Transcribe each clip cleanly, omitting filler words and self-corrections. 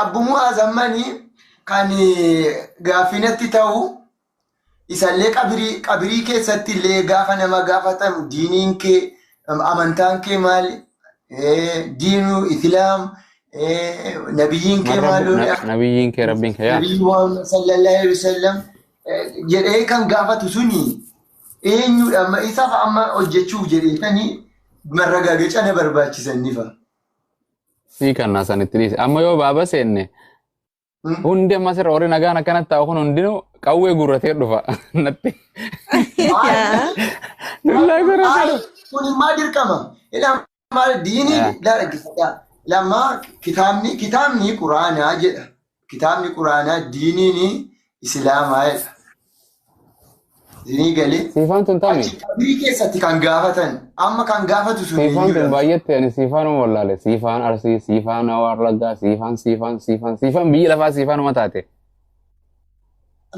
Abbumuu azammanii kan gaafinatti ta'u isallee qabirii keessatti illee gaafa nama gaafatamu diiniin kee amantaan kee maali? Diinuu Islaam nabiyyiin kee maaludha? Nabiyyiin kee rabbiin kee yaa. Nabiyyi Muhammad sallallahu alaihi wasallam jedhee kan gaafatu suni eenyudha? Isaaf amma hojjechuuf jedheetanii marragaagacha na barbaachisaniifa. Sii kan naasanitti dhiise. Amma yoo baaba seenne hundi amma sirra warri nagaan akkanatti taa'u kun hundinuu qawwee gurratee dhufa. Natti. Dullaa gurratee dhufa. Kun immoo dirqama. Ilaa diinii dargifadha. Lama kitaabni Quraanaa jedha. Kitaabni Quraanaa diiniin Islaamaa jedha. Diinii galee. Siifaan tun taami. Qabirii keessatti kan gaafatan. Amma kan gaafatu sun Siifaan tun baay'eetti ani siifaan wallaale. Siifaan Arsii, siifaan Wallaggaa, siifaan biyya lafaa siifaan taate.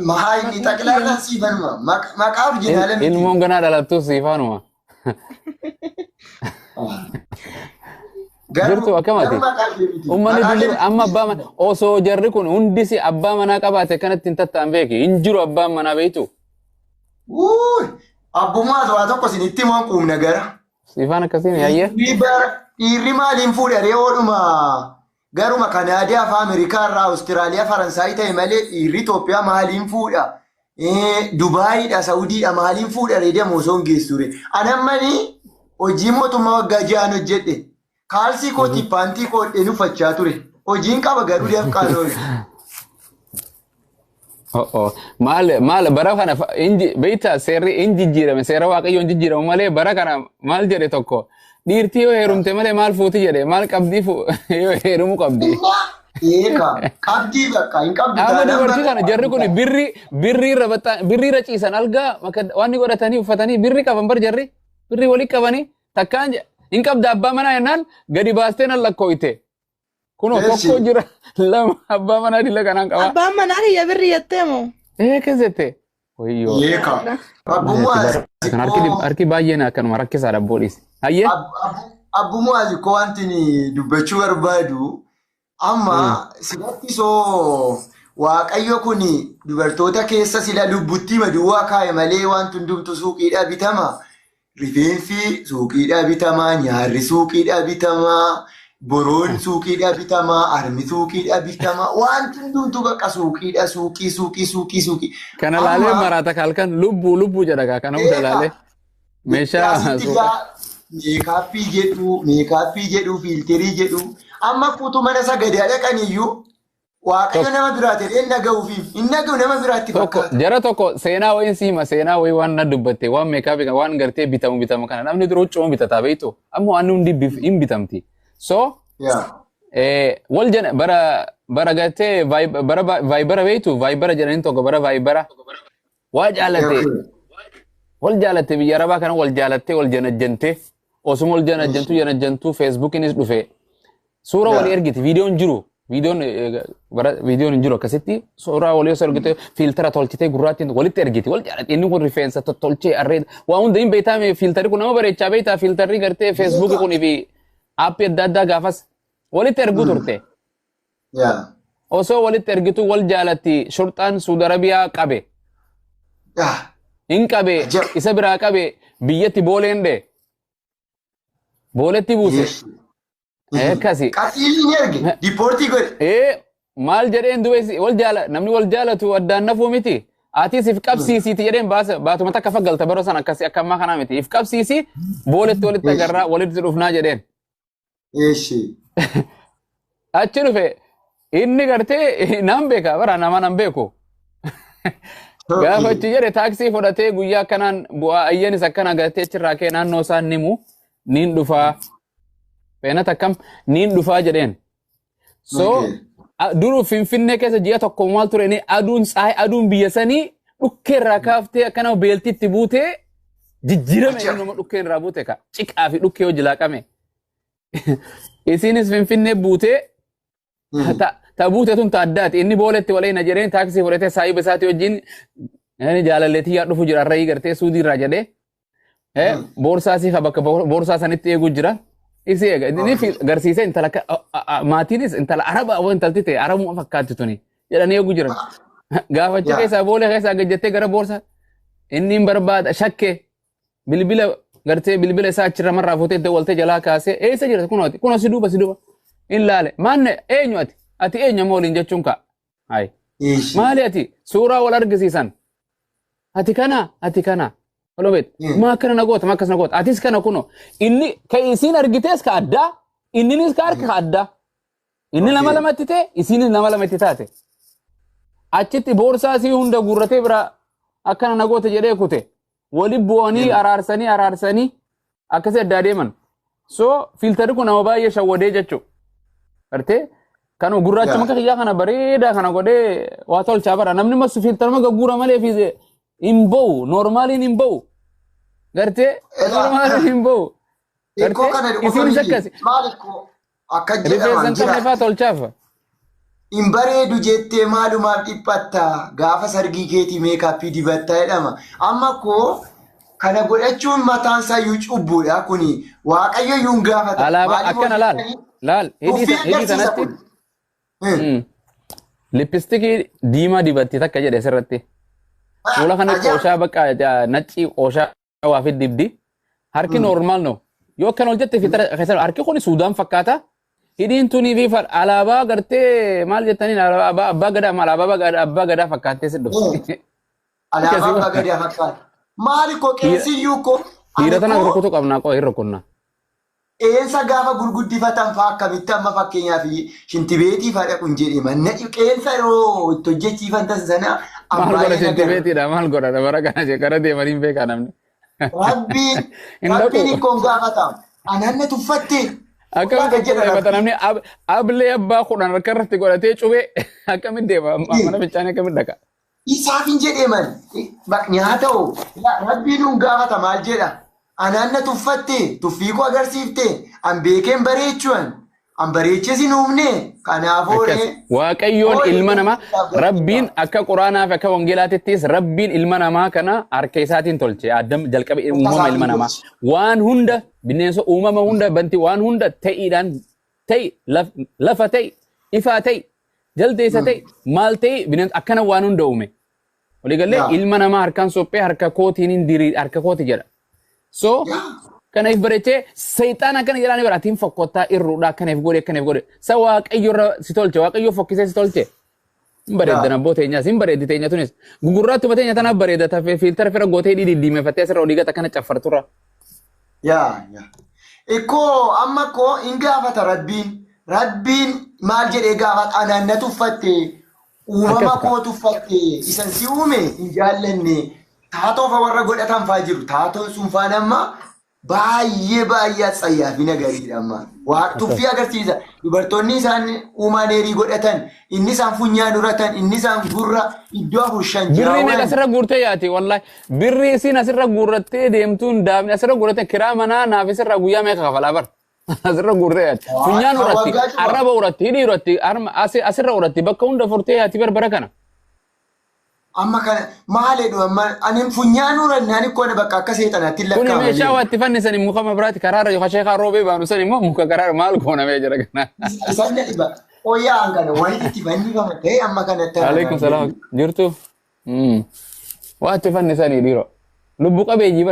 Mahaa inni xaqilaalaan siifanuma. Maqaa orjinaala miti. Ilmoon ganaa dhalattu siifaanuma. Jirtu akkamati. Uummanni dulli amma abbaa manaa osoo jarri kun hundisi abbaa manaa qabaate kanatti hin tatta'an beeki. Hin jiru abbaan manaa beektu. Abbummaa waa tokko isinitti himuun quumna gara. Siifaan akkasiin yaayye. Dhiirri maaliin fuudhe reewoodhuma garuma Kanaadaa fi Ameerikaa irraa Awustiraaliyaa Faransaayii ta'e malee dhiirri Itoophiyaa maaliin fuudha? Dubaayiidha Saawudiidha maaliin fuudha reedama osoo hin geessure. Anammanii hojii mootummaa waggaa 6 hojjedhe. Kaalsii kootii paantii koodhee uffachaa ture. Hojiin qaba garuu deemqaan oolu. Maal bara kana beektaa seerri hin jijjiirame seera waaqayyoo hin jijjiiramu malee bara kana maal jedhe tokko dhiirtii yoo heerumte malee maal fuuti jedhe maal qabdii yoo heerumu qabdi. Qabdii bakka hin qabdu. Amma dubartii kana jarri kun birriirra ciisan algaa waan godhatanii uffatanii birri qaban bar jarri birri walii qabanii takkaan hin qabda abbaa manaa jennaan gadi baastee nan lakkooyte. Kuno tokko jira lama abbaa manaa dila kanaan qaba. Abbaan manaa kiyya birri jettee moo? Keessatti. Wayyoo. Kan harki baay'een akkanuma rakkisaadha boodhis. Hayyee. Abbummaa ko wanti dubbachuu barbaadu amma silatti soo waaqayyo kun dubartoota keessa sila lubbutti maduwwaa kaa'e malee wanti hundumtu suuqiidhaa bitama. Rifeensi suuqiidhaa bitama, nyaarri suuqiidhaa bitama. Boroon suuqiidhaa bitama, armi suuqiidhaa bitama, wanti hundumtu bakka suuqiidha suuqii. Kana laalee maraata kalkan lubbuu jedha kana hunda laalee meeshaa meekaappii jedhu fiilterii jedhu amma kutu mana sagadaa dhaqaniyyuu waaqayyo nama biraate hin dhaga'uufiif hin dhaga'u nama biraatti bakka. Jara tokko seenaa wayiin siima seenaa wayii waan na dubbatte waan meekaappii waan gartee bitamu kana namni dura huccuu bitataa beektu amma waan hundi hin bitamti. So, wal jana bara gate vaibara beektu vaibara jedhanii tokko bara vaibara waa jaalatte wal jaalatte biyya arabaa kana wal jaalatte wal janajjante osuma wal janajjantu feesbuukiinis dhufe suura walii ergiti viidiyoon jiru viidiyoon hin jiru akkasitti suuraa walii osoo ergite fiiltara tolchitee gurraattiin walitti ergiti wal jaalatte inni kun rifeensa tolchee arreeda waa hunda hin beektaa fiiltarri kun nama bareechaa beektaa fiiltarri gartee feesbuukii kun fi Api adda gaafas walitti ergu turte. Osoo walitti ergitu wal jaalatti shurxaan Saudi Arabiyaa qabe. Hin qabe isa biraa qabe biyyatti booleen dhe. Booletti buuse. Akkasi. Qaxiiliin erge dipoortii godhe. Maal jedheen dubeessi namni wal jaalatu addaan nafuu miti. Ati if qabsiisiiti jedheen baatuma takka faggalta baroo san akkasi akka ammaa kanaa miti. If qabsiisi booletti walitti agarraa walitti dhufnaa jedheen. Achi dhufe inni gartee nan beeka bara nama nan beeku. Gaafa achi jedhe taaksii fudhatee guyyaa akkanaan bu'aa ayyanis akkana gartee achirraa kee naannoo isaan nimu niin dhufaa. Feenat akkam niin dhufaa jedheen. So duru Finfinnee keessa ji'a tokko maal ture ni aduun biyya sanii dhukkeerraa kaaftee akkana beeltitti buutee jijjiirame inni nama dhukkeerraa buute ka ciqaa fi dhukkee hojii laaqame. Isinis Finfinnee buutee ta buute tun ta addaati inni booletti waliin jedheen taaksii fudhatee saayiba isaati wajjin jaalalleetii yaa dhufu jira arrayii gartee suudii irraa jedhee boorsaa si bakka boorsaa sanitti eeguu jira Isi ini garsiisa intala maatiinis intala araba waan intalti ta'e arabu fakkaatti tuni jedhanii eegu jiran. Gaafacha keessaa boolee keessaa gajjattee gara boorsaa inni barbaada shakke bilbila gartee bilbila isaa achirra marraa fuutee itti waltee jalaa kaasee eessa jirta kun si duuba in laale maanne eenyu ati eenyu amma waliin jechuun ka'a. Hayi maali ati suuraa wal argisiisan ati kana. Olobet, maakana nagoota, maakas nagoota. Atis kana kuno. Inni ka isin argitees ka addaa, inninis ka harka addaa. Inni lama lamatti ta'e, isinis lama lamatti taate. Achitti boorsaa si hunda guurratee bira akkana nagoota jedhee kute. Wali bu'anii araarsanii akkasii addaa deeman. So filtari kun nama baay'ee shawwadee jechuudha. Gartee kanuma gurraacha maka kiyyaa kana bareedaa kana godhee waa tolchaa bara. Namni masu filtaruma gagguura malee fi imbau normaliin imbau garte normaliin imbau garte isin sakkasi maaliko akka jedhaman jira fa tolchafa imbareedu jettee maalumaaf dhiphatta gaafa sargii keetii meekaappii dibatta jedhama amma ko kana godhachuun mataan isaa iyyuu cubbuudha kuni waaqayyo yuun gaafata alaaba akkana laal hidii sanatti lipistiki diimaa dibatti takka jedhe sirratti Mula kana qooshaa bakka nacci qooshaa waa fi dibdi harki normal no yoo kan ol jette fitara keessaa harki kun Suudaan fakkaata hidhiin tunii fi alaabaa gartee maal jettaniin abbaa gadaa fakkaattee si dhufte. Alaabaa abbaa gadaa fakkaata. Maali ko qeessiyyuu ko. Dhiira tana rukutu qabnaa qoo hirra kunna. Qeensa gaafa gurguddifatan fa'aa akkamitti amma fakkeenyaaf shintibeetii fa'aa dhaqu hin jedhee manna qeensa yeroo itti hojjechiifan sana. Maal godha shintibeetiidha maal godha dabara kana gara deemanii beekaa namni. Rabbiin kun gaafata. Ananne tuffatte. Akkamitti jedhama namni ablee abbaa kudhan harka irratti godhatee cubee akkamitti deema mana fichaanii akkamitti dhaqa. Isaaf hin jedhee man nyaata hoo rabbiin kun gaafata maal jedha. Ananne tuffatte tuffiikoo agarsiifte an beekeen bareechuun an bareeches hin uumne kanaafuu Waaqayyoon ilma namaa rabbiin akka quraanaa fi akka wangeelaatittis rabbiin ilma namaa kana harka isaatiin tolche Adam jalqabe uumama ilma namaa waan hunda bineensa uumama hunda banti waan hunda ta'iidhaan ta'i lafa ta'i ifaa ta'i jaldeessa ta'i maal ta'i bineensa akkana waan hunda uume waliigallee ilma namaa harkaan sophee harka kootiin hin dirii harka kooti jedha. So kana if bareechee seexana kana jedhanii baratiin fokkottaa irruudha kanaaf godhe sa waaqayyo si tolche waaqayyo fokkisee si tolche bareedan abboo teenyaa sin bareeddi teenya tunis gugurraattu teenya tanaaf bareeda tafee filtara fira gootee dhidhiimeeffattee asirra olii gata kana caffarturra. Ikkoo amma koo hin gaafata rabbiin maal jedhee gaafata ananna tuffatte uumama koo tuffatte isan si uume hin jaallanne. Taatoo fa warra godhatan fa'aa jiru. Taatoon sun fa'aan amma baay'ee tsayyaafina gariidha amma. Tuffii agarsiisa. Dubartoonni isaan uumaan heerii godhatan, inni isaan funyaan uratan, inni isaan gurra iddoo afur Birri meeqa asirra guurtee yaati wallahi. Birri isin asirra guurrattee deemtuun daafni asirra guurrattee kiraa manaa naaf isirra guyyaa meeqa kafalaa bar. Asirra guurtee yaati. Funyaan uratti, arraba uratti, hidhii uratti, asirra uratti bakka hunda furtee yaati barbara kana. Amma kana maaleedhu amma ani funyaan uranne ani koone bakka akka seexanaatti lakkaa'ame. Kun meeshaa waatti fannisanii muka mabiraati karaarra yoo sheekaa roobee baanu san immoo muka karaarra maal goonamee jira kana. Isaan dhiba oyyaa hangana walitti itti fannifama ta'e amma kanatti. Alaikum salaam jirtu. Waatti fannisanii dhiiroo. Lubbu qabeeyyii